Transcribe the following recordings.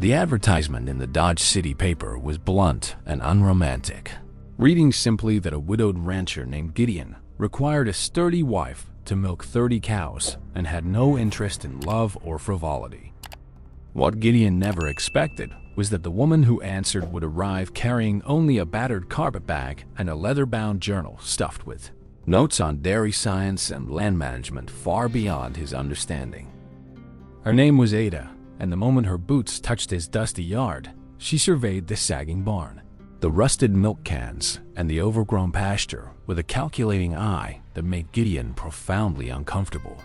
The advertisement in the Dodge City paper was blunt and unromantic, reading simply that a widowed rancher named Gideon required a sturdy wife to milk 30 cows and had no interest in love or frivolity. What Gideon never expected was that the woman who answered would arrive carrying only a battered carpet bag and a leather-bound journal stuffed with notes on dairy science and land management far beyond his understanding. Her name was Ada, and the moment her boots touched his dusty yard, she surveyed the sagging barn, the rusted milk cans, and the overgrown pasture with a calculating eye that made Gideon profoundly uncomfortable.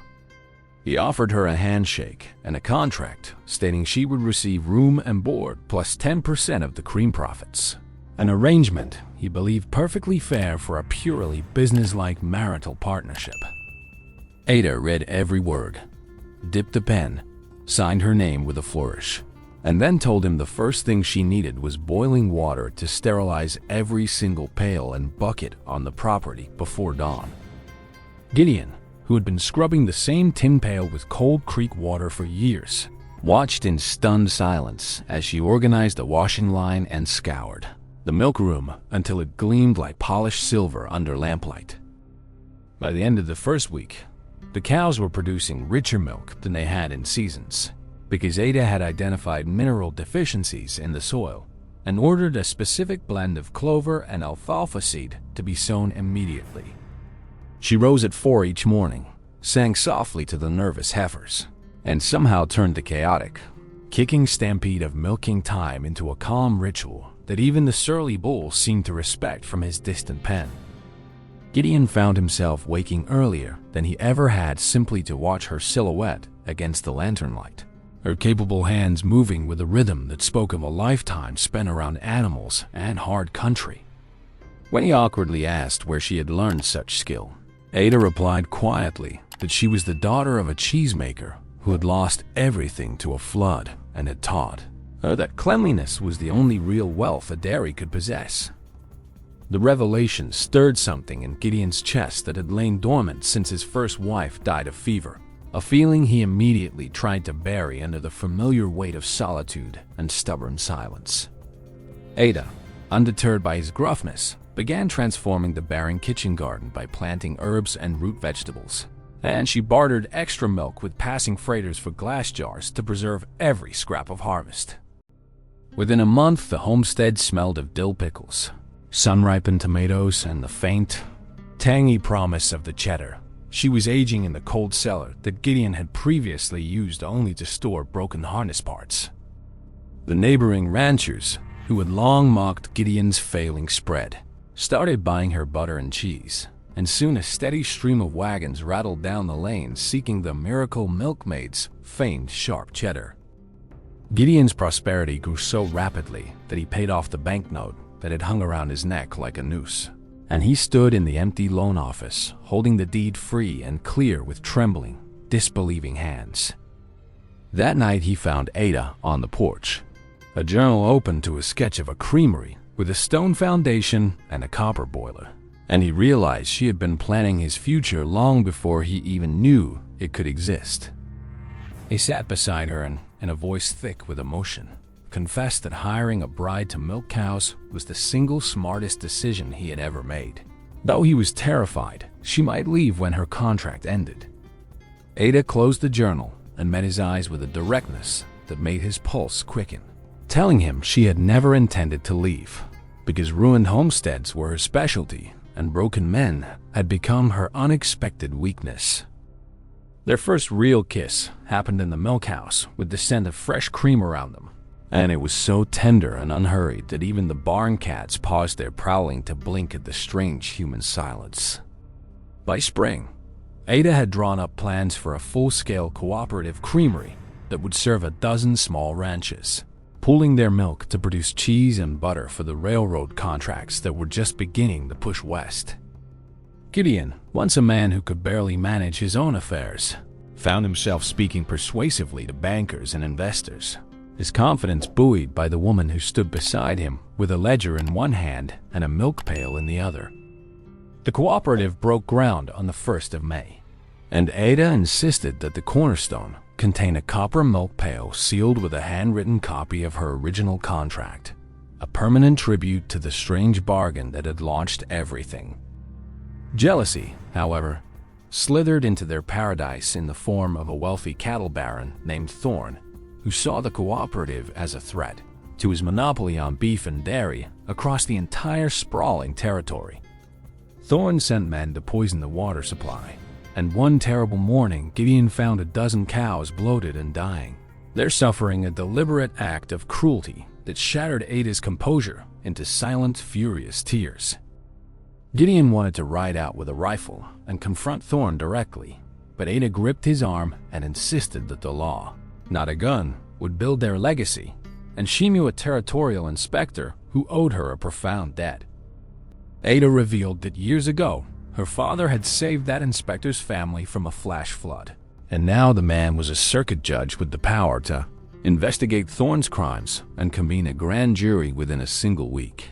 He offered her a handshake and a contract stating she would receive room and board plus 10% of the cream profits, an arrangement he believed perfectly fair for a purely businesslike marital partnership. Ada read every word, dipped the pen, signed her name with a flourish, and then told him the first thing she needed was boiling water to sterilize every single pail and bucket on the property before dawn. Gideon, who had been scrubbing the same tin pail with cold creek water for years, watched in stunned silence as she organized the washing line and scoured the milk room until it gleamed like polished silver under lamplight. By the end of the first week, the cows were producing richer milk than they had in seasons, because Ada had identified mineral deficiencies in the soil and ordered a specific blend of clover and alfalfa seed to be sown immediately. She rose at 4 each morning, sang softly to the nervous heifers, and somehow turned the chaotic, kicking stampede of milking time into a calm ritual that even the surly bull seemed to respect from his distant pen. Gideon found himself waking earlier than he ever had simply to watch her silhouette against the lantern light, her capable hands moving with a rhythm that spoke of a lifetime spent around animals and hard country. When he awkwardly asked where she had learned such skill, Ada replied quietly that she was the daughter of a cheesemaker who had lost everything to a flood and had taught her that cleanliness was the only real wealth a dairy could possess. The revelation stirred something in Gideon's chest that had lain dormant since his first wife died of fever, a feeling he immediately tried to bury under the familiar weight of solitude and stubborn silence. Ada, undeterred by his gruffness, began transforming the barren kitchen garden by planting herbs and root vegetables, and she bartered extra milk with passing freighters for glass jars to preserve every scrap of harvest. Within a month, the homestead smelled of dill pickles, sun-ripened tomatoes, and the faint, tangy promise of the cheddar she was aging in the cold cellar that Gideon had previously used only to store broken harness parts. The neighboring ranchers, who had long mocked Gideon's failing spread, started buying her butter and cheese, and soon a steady stream of wagons rattled down the lanes seeking the miracle Milkmaid's famed sharp cheddar. Gideon's prosperity grew so rapidly that he paid off the banknote that had hung around his neck like a noose, and he stood in the empty loan office, holding the deed free and clear with trembling, disbelieving hands. That night he found Ada on the porch, a journal open to a sketch of a creamery with a stone foundation and a copper boiler, and he realized she had been planning his future long before he even knew it could exist. He sat beside her and, in a voice thick with emotion, confessed that hiring a bride to milk cows was the single smartest decision he had ever made, though he was terrified she might leave when her contract ended. Ada closed the journal and met his eyes with a directness that made his pulse quicken, telling him she had never intended to leave, because ruined homesteads were her specialty and broken men had become her unexpected weakness. Their first real kiss happened in the milk house with the scent of fresh cream around them, and it was so tender and unhurried that even the barn cats paused their prowling to blink at the strange human silence. By spring, Ada had drawn up plans for a full-scale cooperative creamery that would serve a dozen small ranches, pooling their milk to produce cheese and butter for the railroad contracts that were just beginning to push west. Gideon, once a man who could barely manage his own affairs, found himself speaking persuasively to bankers and investors, his confidence buoyed by the woman who stood beside him with a ledger in one hand and a milk pail in the other. The cooperative broke ground on the 1st of May, and Ada insisted that the cornerstone contained a copper milk pail sealed with a handwritten copy of her original contract, a permanent tribute to the strange bargain that had launched everything. Jealousy, however, slithered into their paradise in the form of a wealthy cattle baron named Thorne, who saw the cooperative as a threat to his monopoly on beef and dairy across the entire sprawling territory. Thorne sent men to poison the water supply, and one terrible morning Gideon found a dozen cows bloated and dying. They're suffering a deliberate act of cruelty that shattered Ada's composure into silent, furious tears. Gideon wanted to ride out with a rifle and confront Thorne directly, but Ada gripped his arm and insisted that the law, not a gun, would build their legacy, and she knew a territorial inspector who owed her a profound debt. Ada revealed that years ago, her father had saved that inspector's family from a flash flood, and now the man was a circuit judge with the power to investigate Thorne's crimes and convene a grand jury within a single week.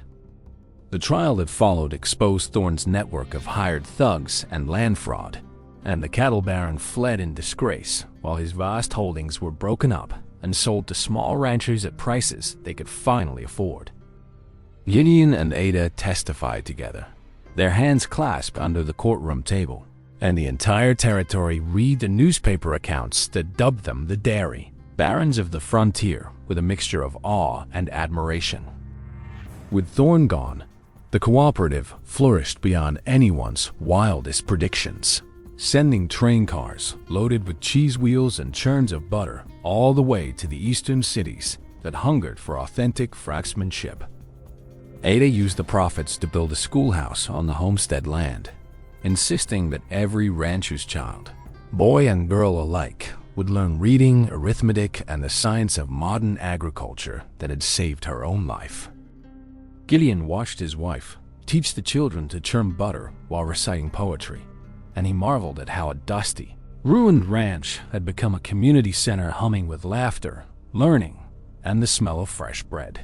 The trial that followed exposed Thorne's network of hired thugs and land fraud, and the cattle baron fled in disgrace while his vast holdings were broken up and sold to small ranchers at prices they could finally afford. Gideon and Ada testified together, their hands clasped under the courtroom table, and the entire territory read the newspaper accounts that dubbed them the Dairy Barons of the Frontier, with a mixture of awe and admiration. With Thorne gone, the cooperative flourished beyond anyone's wildest predictions, sending train cars loaded with cheese wheels and churns of butter all the way to the eastern cities that hungered for authentic craftsmanship. Ada used the profits to build a schoolhouse on the homestead land, insisting that every rancher's child, boy and girl alike, would learn reading, arithmetic, and the science of modern agriculture that had saved her own life. Gideon watched his wife teach the children to churn butter while reciting poetry, and he marveled at how a dusty, ruined ranch had become a community center humming with laughter, learning, and the smell of fresh bread.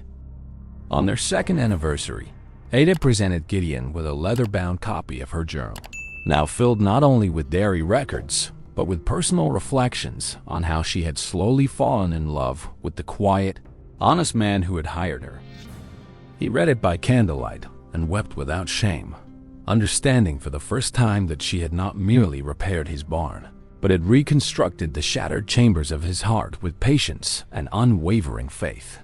On their second anniversary, Ada presented Gideon with a leather-bound copy of her journal, now filled not only with dairy records, but with personal reflections on how she had slowly fallen in love with the quiet, honest man who had hired her. He read it by candlelight and wept without shame, understanding for the first time that she had not merely repaired his barn, but had reconstructed the shattered chambers of his heart with patience and unwavering faith.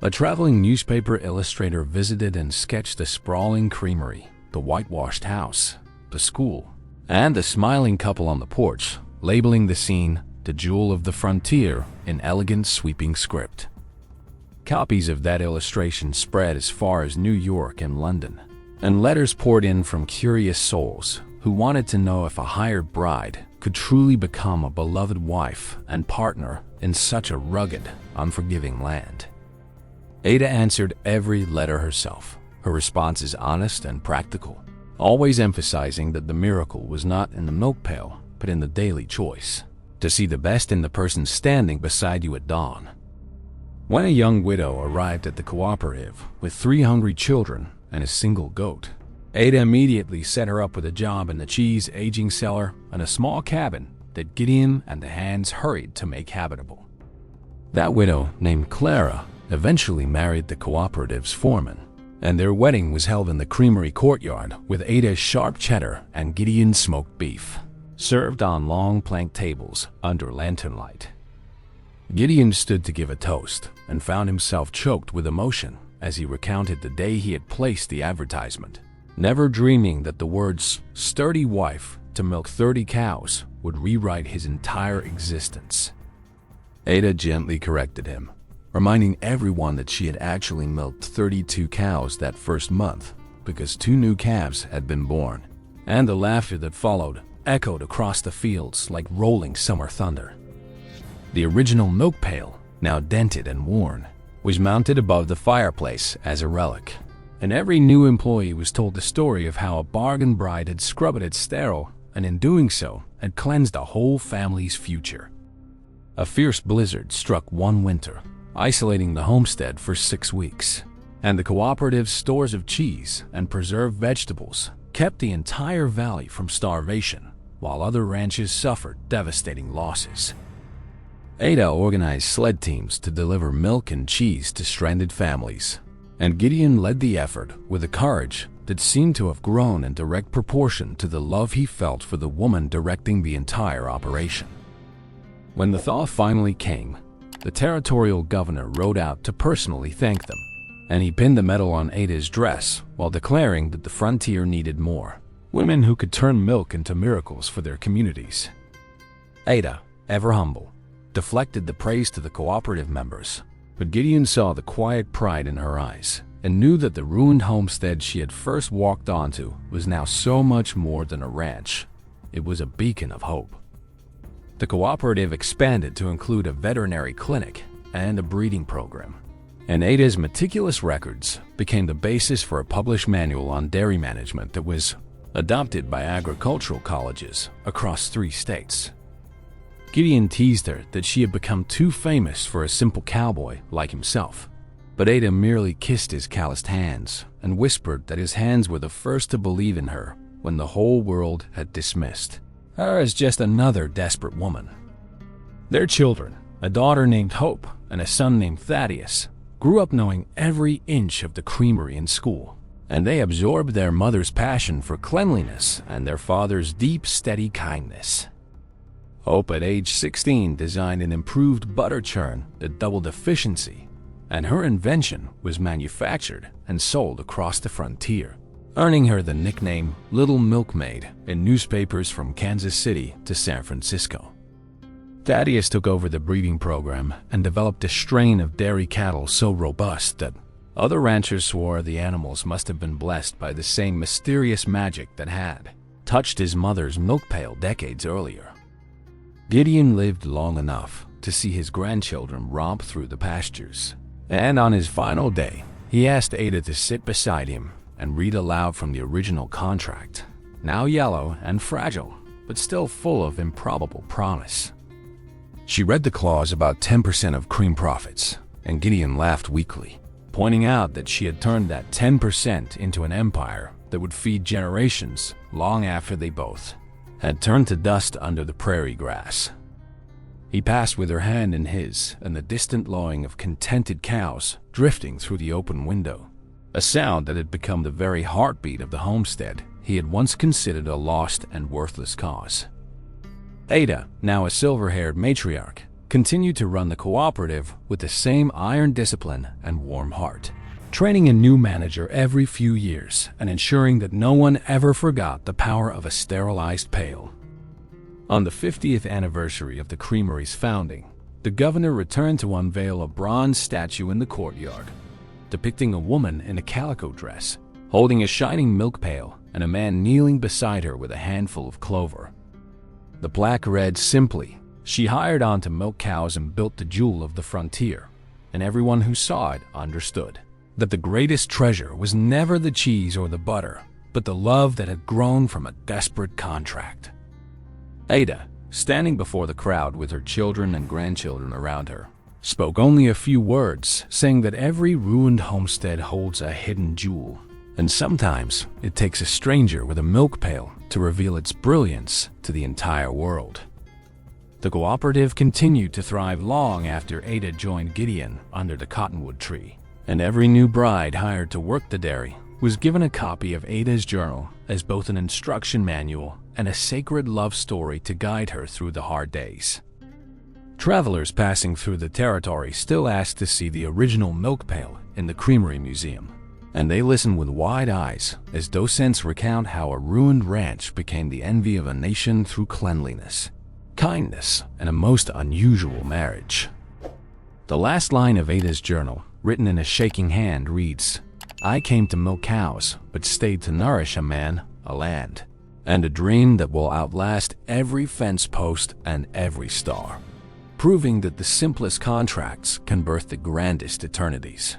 A traveling newspaper illustrator visited and sketched the sprawling creamery, the whitewashed house, the school, and the smiling couple on the porch, labeling the scene "The Jewel of the Frontier" in elegant, sweeping script. Copies of that illustration spread as far as New York and London, and letters poured in from curious souls who wanted to know if a hired bride could truly become a beloved wife and partner in such a rugged, unforgiving land. Ada answered every letter herself, her responses honest and practical, always emphasizing that the miracle was not in the milk pail, but in the daily choice to see the best in the person standing beside you at dawn. When a young widow arrived at the cooperative with 3 hungry children and a single goat, Ada immediately set her up with a job in the cheese aging cellar and a small cabin that Gideon and the hands hurried to make habitable. That widow, named Clara, eventually married the cooperative's foreman, and their wedding was held in the creamery courtyard with Ada's sharp cheddar and Gideon's smoked beef, served on long plank tables under lantern light. Gideon stood to give a toast and found himself choked with emotion as he recounted the day he had placed the advertisement, never dreaming that the words "sturdy wife to milk 30 cows" would rewrite his entire existence. Ada gently corrected him, reminding everyone that she had actually milked 32 cows that first month because 2 new calves had been born, and the laughter that followed echoed across the fields like rolling summer thunder. The original milk pail, now dented and worn, was mounted above the fireplace as a relic, and every new employee was told the story of how a bargain bride had scrubbed it sterile and in doing so had cleansed a whole family's future. A fierce blizzard struck one winter, isolating the homestead for 6 weeks, and the cooperative's stores of cheese and preserved vegetables kept the entire valley from starvation, while other ranches suffered devastating losses. Ada organized sled teams to deliver milk and cheese to stranded families, and Gideon led the effort with a courage that seemed to have grown in direct proportion to the love he felt for the woman directing the entire operation. When the thaw finally came, the territorial governor rode out to personally thank them, and he pinned the medal on Ada's dress while declaring that the frontier needed more women who could turn milk into miracles for their communities. Ada, ever humble, deflected the praise to the cooperative members, but Gideon saw the quiet pride in her eyes and knew that the ruined homestead she had first walked onto was now so much more than a ranch. It was a beacon of hope. The cooperative expanded to include a veterinary clinic and a breeding program, and Ada's meticulous records became the basis for a published manual on dairy management that was adopted by agricultural colleges across 3 states. Gideon teased her that she had become too famous for a simple cowboy like himself, but Ada merely kissed his calloused hands and whispered that his hands were the first to believe in her when the whole world had dismissed her as just another desperate woman. Their children, a daughter named Hope and a son named Thaddeus, grew up knowing every inch of the creamery and school, and they absorbed their mother's passion for cleanliness and their father's deep, steady kindness. Hope, at age 16, designed an improved butter churn that doubled efficiency, and her invention was manufactured and sold across the frontier, earning her the nickname Little Milkmaid in newspapers from Kansas City to San Francisco. Thaddeus took over the breeding program and developed a strain of dairy cattle so robust that other ranchers swore the animals must have been blessed by the same mysterious magic that had touched his mother's milk pail decades earlier. Gideon lived long enough to see his grandchildren romp through the pastures, and on his final day, he asked Ada to sit beside him and read aloud from the original contract, now yellow and fragile, but still full of improbable promise. She read the clause about 10% of cream profits, and Gideon laughed weakly, pointing out that she had turned that 10% into an empire that would feed generations long after they both had turned to dust under the prairie grass. He passed with her hand in his, and the distant lowing of contented cows drifting through the open window, a sound that had become the very heartbeat of the homestead he had once considered a lost and worthless cause. Ada, now a silver-haired matriarch, continued to run the cooperative with the same iron discipline and warm heart, training a new manager every few years and ensuring that no one ever forgot the power of a sterilized pail. On the 50th anniversary of the creamery's founding, the governor returned to unveil a bronze statue in the courtyard, depicting a woman in a calico dress, holding a shining milk pail, and a man kneeling beside her with a handful of clover. The plaque read simply, "She hired on to milk cows and built the jewel of the frontier," and everyone who saw it understood that the greatest treasure was never the cheese or the butter, but the love that had grown from a desperate contract. Ada, standing before the crowd with her children and grandchildren around her, spoke only a few words, saying that every ruined homestead holds a hidden jewel, and sometimes it takes a stranger with a milk pail to reveal its brilliance to the entire world. The cooperative continued to thrive long after Ada joined Gideon under the cottonwood tree, and every new bride hired to work the dairy was given a copy of Ada's journal as both an instruction manual and a sacred love story to guide her through the hard days. Travelers passing through the territory still asked to see the original milk pail in the Creamery Museum, and they listened with wide eyes as docents recount how a ruined ranch became the envy of a nation through cleanliness, kindness, and a most unusual marriage. The last line of Ada's journal, written in a shaking hand, reads, "I came to milk cows, but stayed to nourish a man, a land, and a dream that will outlast every fence post and every star," proving that the simplest contracts can birth the grandest eternities.